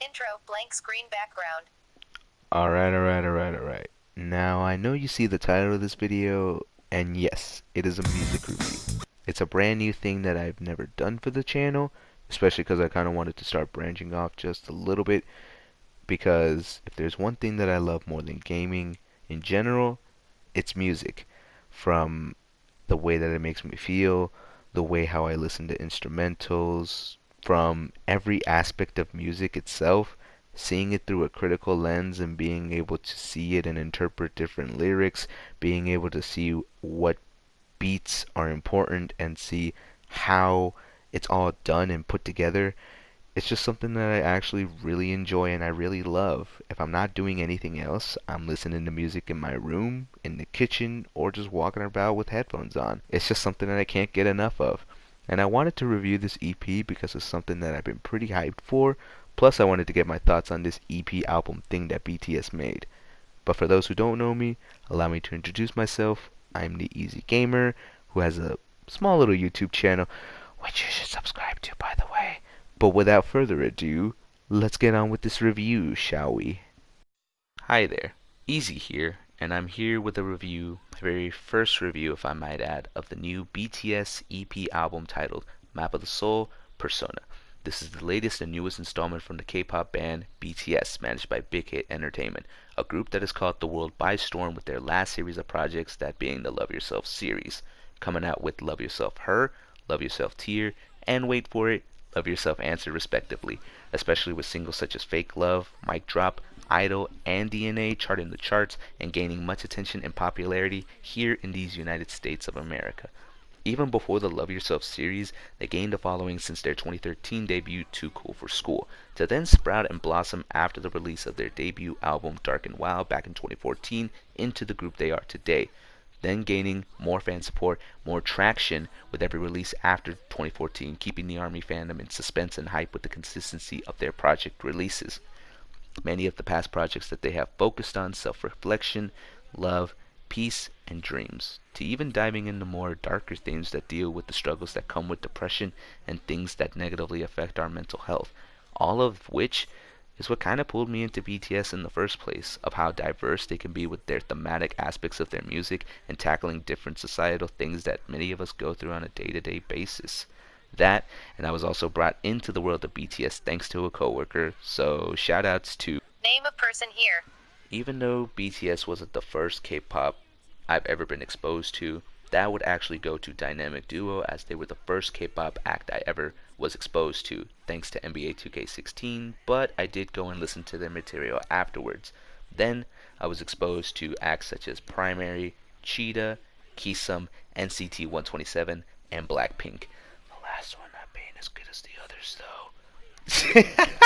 Intro, blank screen background. Alright. Now, I know you see the title of this video, and yes, it is a music review. It's a brand new thing that I've never done for the channel, especially because I kind of wanted to start branching off just a little bit, because if there's one thing that I love more than gaming in general, it's music. From the way that it makes me feel, the way how I listen to instrumentals, from every aspect of music itself, seeing it through a critical lens and being able to see it and interpret different lyrics, being able to see what beats are important and see how it's all done and put together. It's just something that I actually really enjoy and I really love. If I'm not doing anything else, I'm listening to music in my room, in the kitchen, or just walking about with headphones on. It's just something that I can't get enough of. And I wanted to review this EP because it's something that I've been pretty hyped for. Plus, I wanted to get my thoughts on this EP album thing that BTS made. But for those who don't know me, allow me to introduce myself. I'm the Easy Gamer, who has a small little YouTube channel, which you should subscribe to, by the way. But without further ado, let's get on with this review, shall we? Hi there, Easy here, and I'm here with a review, my very first review, if I might add, of the new BTS EP album titled Map of the Soul Persona. This is the latest and newest installment from the K-pop band BTS, managed by Big Hit Entertainment, a group that has caught the world by storm with their last series of projects, that being the Love Yourself series, coming out with Love Yourself Her, Love Yourself Tear, and wait for it, Love Yourself Answer respectively, especially with singles such as Fake Love, Mic Drop, Idol, and DNA charting the charts and gaining much attention and popularity here in these United States of America. Even before the Love Yourself series, they gained a following since their 2013 debut Too Cool for School, to then sprout and blossom after the release of their debut album Dark and Wild back in 2014 into the group they are today, then gaining more fan support, more traction with every release after 2014, keeping the ARMY fandom in suspense and hype with the consistency of their project releases. Many of the past projects that they have focused on self-reflection, love, peace, and dreams, to even diving into more darker themes that deal with the struggles that come with depression and things that negatively affect our mental health, all of which is what kind of pulled me into BTS in the first place, of how diverse they can be with their thematic aspects of their music and tackling different societal things that many of us go through on a day-to-day basis. That, and I was also brought into the world of BTS thanks to a coworker, so shoutouts to. Name a person here. Even though BTS wasn't the first K-pop I've ever been exposed to, that would actually go to Dynamic Duo, as they were the first K-pop act I ever was exposed to, thanks to NBA 2K16, but I did go and listen to their material afterwards. Then I was exposed to acts such as Primary, Cheetah, Kisum, NCT 127, and Blackpink. The last one not being as good as the others, though.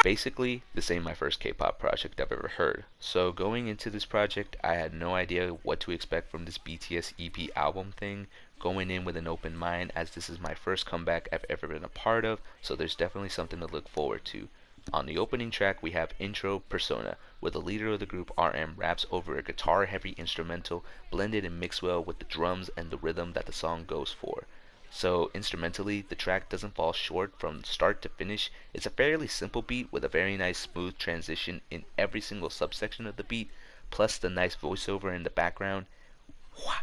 Basically, this ain't my first K-pop project I've ever heard, so going into this project, I had no idea what to expect from this BTS EP album thing, going in with an open mind, as this is my first comeback I've ever been a part of, so there's definitely something to look forward to. On the opening track, we have Intro Persona, where the leader of the group, RM, raps over a guitar-heavy instrumental, blended and mixed well with the drums and the rhythm that the song goes for. So instrumentally, the track doesn't fall short from start to finish. It's a fairly simple beat with a very nice smooth transition in every single subsection of the beat, plus the nice voiceover in the background. Wah!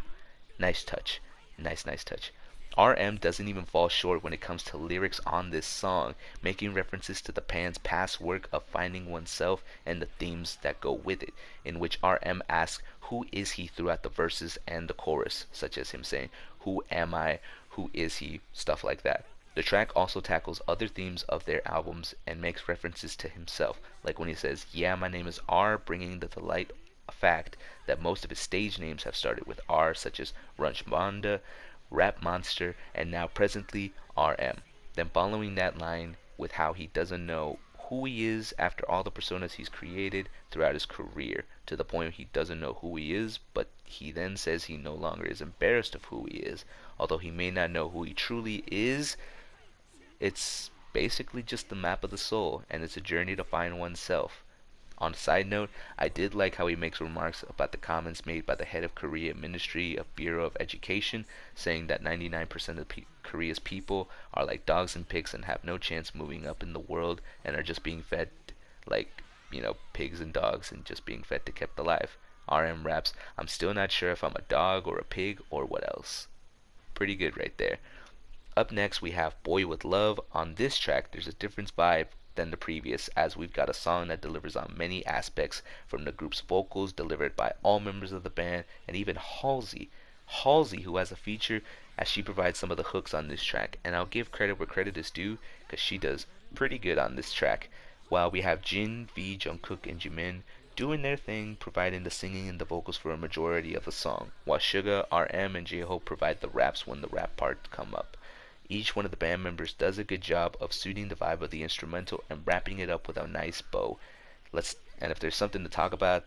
Nice touch. Nice touch. RM doesn't even fall short when it comes to lyrics on this song, making references to the band's past work of finding oneself and the themes that go with it, in which RM asks who is he throughout the verses and the chorus, such as him saying, "Who am I? Who is he?" Stuff like that. The track also tackles other themes of their albums and makes references to himself, like when he says, "Yeah, my name is R," bringing to the light a fact that most of his stage names have started with R, such as Runchmonda, Rap Monster, and now presently RM. Then following that line with how he doesn't know who he is after all the personas he's created throughout his career, to the point he doesn't know who he is, but he then says he no longer is embarrassed of who he is, although he may not know who he truly is. It's basically just the map of the soul, and it's a journey to find oneself. On a side note, I did like how he makes remarks about the comments made by the head of Korea Ministry of Bureau of Education, saying that 99% of Korea's people are like dogs and pigs and have no chance moving up in the world and are just being fed like, you know, pigs and dogs and just being fed to kept alive. RM raps, I'm still not sure if I'm a dog or a pig or what else. Pretty good right there. Up next we have Boy With Love. On this track there's a different vibe than the previous, as we've got a song that delivers on many aspects, from the group's vocals delivered by all members of the band, and even Halsey, who has a feature, as she provides some of the hooks on this track. And I'll give credit where credit is due, because she does pretty good on this track. While we have Jin, V, Jungkook, and Jimin doing their thing, providing the singing and the vocals for a majority of the song, while Suga, RM, and J-Hope provide the raps when the rap parts come up. Each one of the band members does a good job of suiting the vibe of the instrumental and wrapping it up with a nice bow. And if there's something to talk about,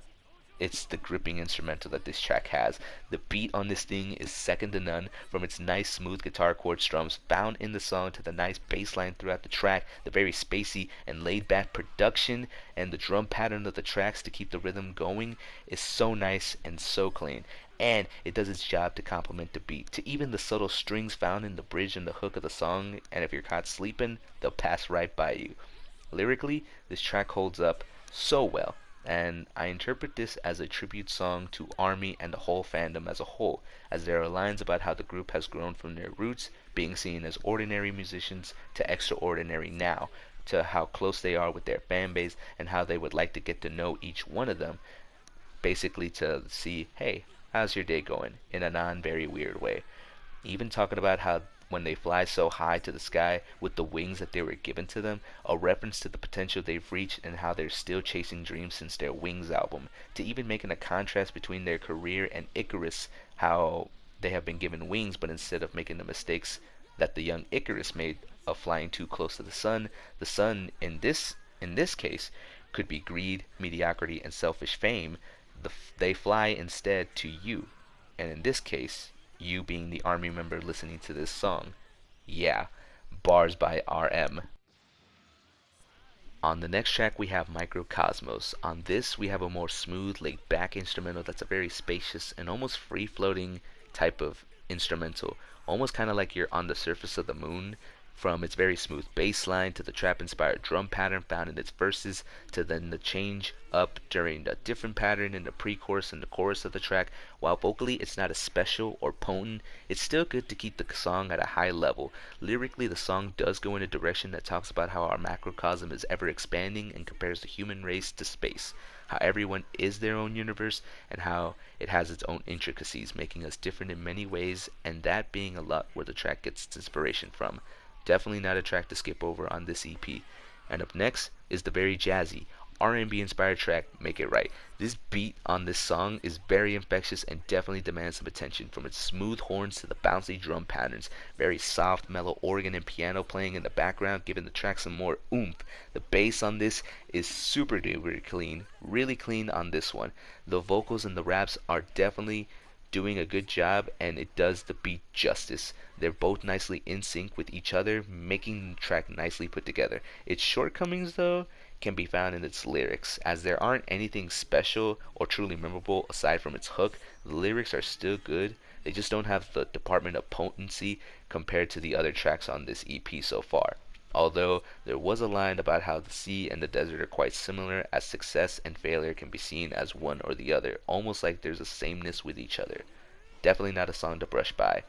it's the gripping instrumental that this track has. The beat on this thing is second to none, from its nice smooth guitar chord strums found in the song to the nice bass line throughout the track, the very spacey and laid back production, and the drum pattern of the tracks to keep the rhythm going is so nice and so clean. And it does its job to complement the beat, to even the subtle strings found in the bridge and the hook of the song, and if you're caught sleeping, they'll pass right by you. Lyrically, this track holds up so well, and I interpret this as a tribute song to ARMY and the whole fandom as a whole, as there are lines about how the group has grown from their roots, being seen as ordinary musicians, to extraordinary now, to how close they are with their fan base, and how they would like to get to know each one of them, basically to see, hey, how's your day going, in a non-very weird way. Even talking about how when they fly so high to the sky with the wings that they were given to them, a reference to the potential they've reached and how they're still chasing dreams since their Wings album, to even making a contrast between their career and Icarus, how they have been given wings, but instead of making the mistakes that the young Icarus made of flying too close to the sun in this case could be greed, mediocrity, and selfish fame. They fly instead to you, and in this case, you being the ARMY member listening to this song. Yeah, bars by RM. On the next track we have Mikrokosmos. On this we have a more smooth, laid back instrumental that's a very spacious and almost free floating type of instrumental, almost kind of like you're on the surface of the moon, from its very smooth bass line to the trap inspired drum pattern found in its verses, to then the change up during a different pattern in the pre-chorus and the chorus of the track. While vocally it's not as special or potent, it's still good to keep the song at a high level. Lyrically, the song does go in a direction that talks about how our macrocosm is ever expanding and compares the human race to space, how everyone is their own universe, and how it has its own intricacies, making us different in many ways, and that being a lot where the track gets its inspiration from. Definitely not a track to skip over on this EP. And up next is the very jazzy, R&B inspired track, Make It Right. This beat on this song is very infectious and definitely demands some attention, from its smooth horns to the bouncy drum patterns, very soft mellow organ and piano playing in the background, giving the track some more oomph. The bass on this is super duper clean, really clean on this one. The vocals and the raps are definitely doing a good job, and it does the beat justice. They're both nicely in sync with each other, making the track nicely put together. Its shortcomings, though, can be found in its lyrics, as there aren't anything special or truly memorable aside from its hook. The lyrics are still good, they just don't have the department of potency compared to the other tracks on this EP so far. Although there was a line about how the sea and the desert are quite similar, as success and failure can be seen as one or the other, almost like there's a sameness with each other. Definitely not a song to brush by.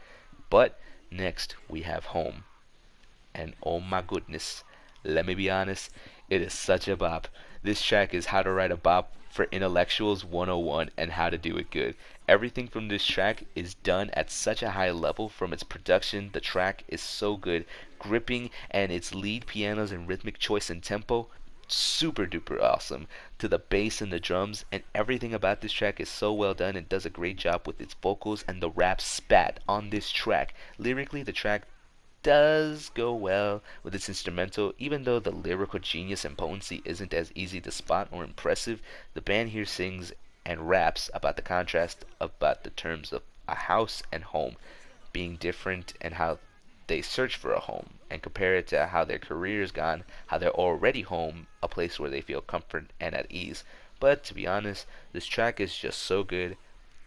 But next we have Home. And oh my goodness, let me be honest, it is such a bop. This track is how to write a bop for intellectuals 101 and how to do it good. Everything from this track is done at such a high level. From its production, the track is so good, gripping, and its lead pianos and rhythmic choice and tempo, super duper awesome, to the bass and the drums, and everything about this track is so well done and does a great job with its vocals and the rap spat on this track. Lyrically, the track does go well with its instrumental. Even though the lyrical genius and potency isn't as easy to spot or impressive, the band here sings and raps about the contrast about the terms of a house and home being different, and how they search for a home, and compare it to how their career's gone, how they're already home, a place where they feel comfort and at ease. But to be honest, this track is just so good,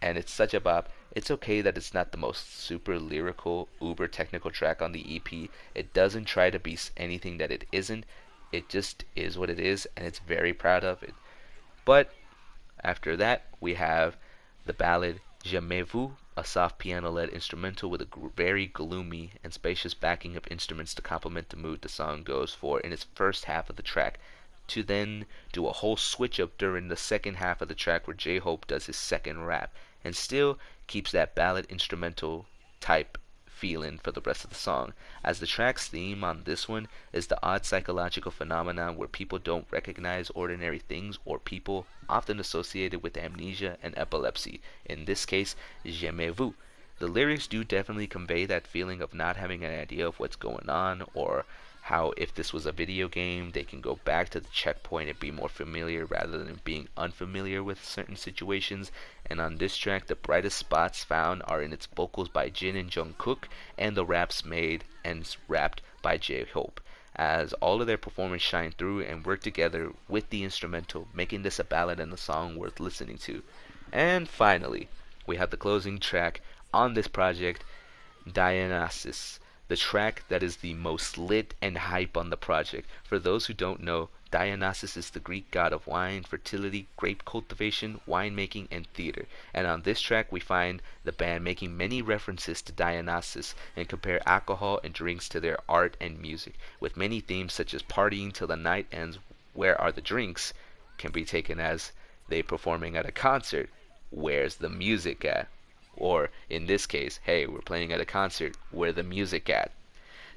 and it's such a bop. It's okay that it's not the most super lyrical, uber technical track on the EP. It doesn't try to be anything that it isn't. It just is what it is, and it's very proud of it. But after that, we have the ballad Jamais, a soft piano-led instrumental with a very gloomy and spacious backing of instruments to complement the mood the song goes for in its first half of the track, to then do a whole switch up during the second half of the track where J-Hope does his second rap, and still keeps that ballad instrumental type feeling for the rest of the song, as the track's theme on this one is the odd psychological phenomenon where people don't recognize ordinary things or people, often associated with amnesia and epilepsy, in this case, Jamais vu. The lyrics do definitely convey that feeling of not having an idea of what's going on, or how if this was a video game, they can go back to the checkpoint and be more familiar rather than being unfamiliar with certain situations. And on this track, the brightest spots found are in its vocals by Jin and Jungkook, and the raps made and rapped by J-Hope, as all of their performance shine through and work together with the instrumental, making this a ballad and a song worth listening to. And finally, we have the closing track on this project, Dionysus, the track that is the most lit and hype on the project. For those who don't know, Dionysus is the Greek god of wine, fertility, grape cultivation, winemaking, and theater. And on this track, we find the band making many references to Dionysus and compare alcohol and drinks to their art and music, with many themes such as partying till the night ends, where are the drinks, can be taken as they performing at a concert, where's the music at? Or, in this case, hey, we're playing at a concert, where the music at?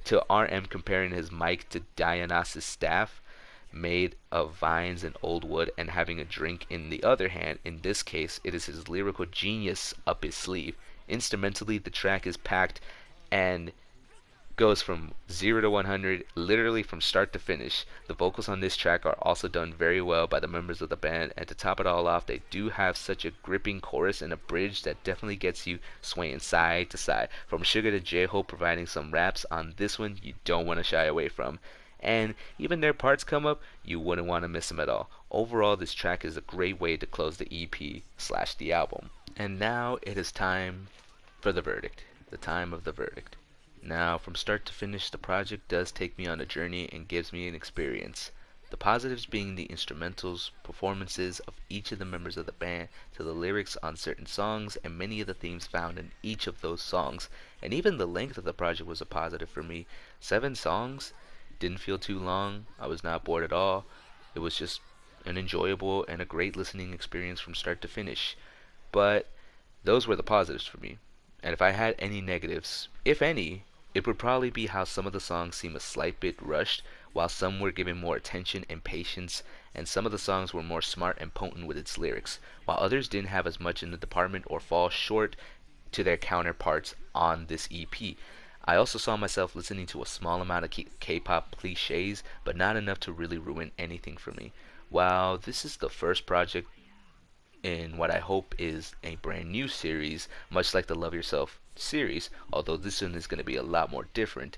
To RM comparing his mic to Dionysus' staff, made of vines and old wood, and having a drink in the other hand. In this case, it is his lyrical genius up his sleeve. Instrumentally, the track is packed and goes from 0 to 100 literally from start to finish. The vocals on this track are also done very well by the members of the band, and to top it all off, they do have such a gripping chorus and a bridge that definitely gets you swaying side to side. From Sugar to J-Hope providing some raps on this one you don't want to shy away from, and even their parts come up, you wouldn't want to miss them at all. Overall, this track is a great way to close the EP slash the album. And now it is time for the verdict. The time of the verdict. Now, from start to finish, the project does take me on a journey and gives me an experience. The positives being the instrumentals, performances of each of the members of the band, to the lyrics on certain songs, and many of the themes found in each of those songs. And even the length of the project was a positive for me. 7 songs, didn't feel too long, I was not bored at all. It was just an enjoyable and a great listening experience from start to finish. But those were the positives for me. And if I had any negatives, if any, it would probably be how some of the songs seem a slight bit rushed, while some were given more attention and patience, and some of the songs were more smart and potent with its lyrics, while others didn't have as much in the department or fall short to their counterparts on this EP. I also saw myself listening to a small amount of K-pop cliches, but not enough to really ruin anything for me. While this is the first project in what I hope is a brand new series, much like the Love Yourself series, although this one is going to be a lot more different.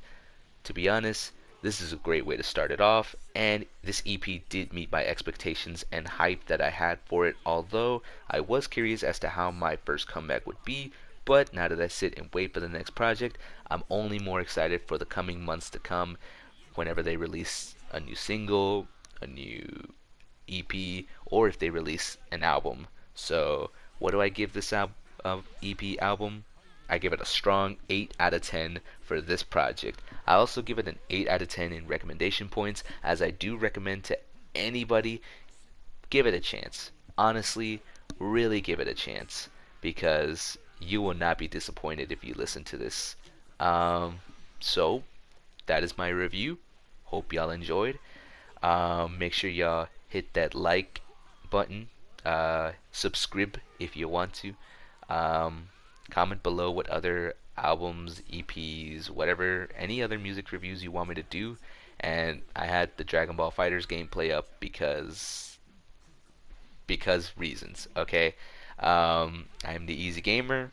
To be honest, this is a great way to start it off, and this EP did meet my expectations and hype that I had for it, although I was curious as to how my first comeback would be. But now that I sit and wait for the next project, I'm only more excited for the coming months to come, whenever they release a new single, a new EP, or if they release an album. So, what do I give this EP album? I give it a strong 8 out of 10 for this project. I also give it an 8 out of 10 in recommendation points, as I do recommend to anybody, give it a chance. Honestly, really give it a chance, because you will not be disappointed if you listen to this. So, that is my review. Hope y'all enjoyed. Make sure y'all hit that like button. Subscribe if you want to. Comment below what other albums, EPs, whatever, any other music reviews you want me to do. And I had the Dragon Ball FighterZ gameplay up because reasons. Okay. I'm the Easy Gamer.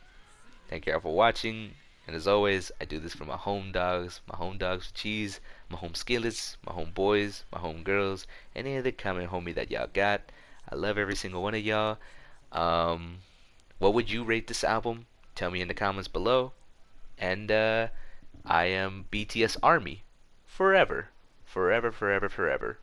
Thank you all for watching. And as always, I do this for my home dogs with cheese, my home skillets, my home boys, my home girls, any other common homie that y'all got. I love every single one of y'all. What would you rate this album? Tell me in the comments below. And I am BTS Army forever. forever, forever, forever.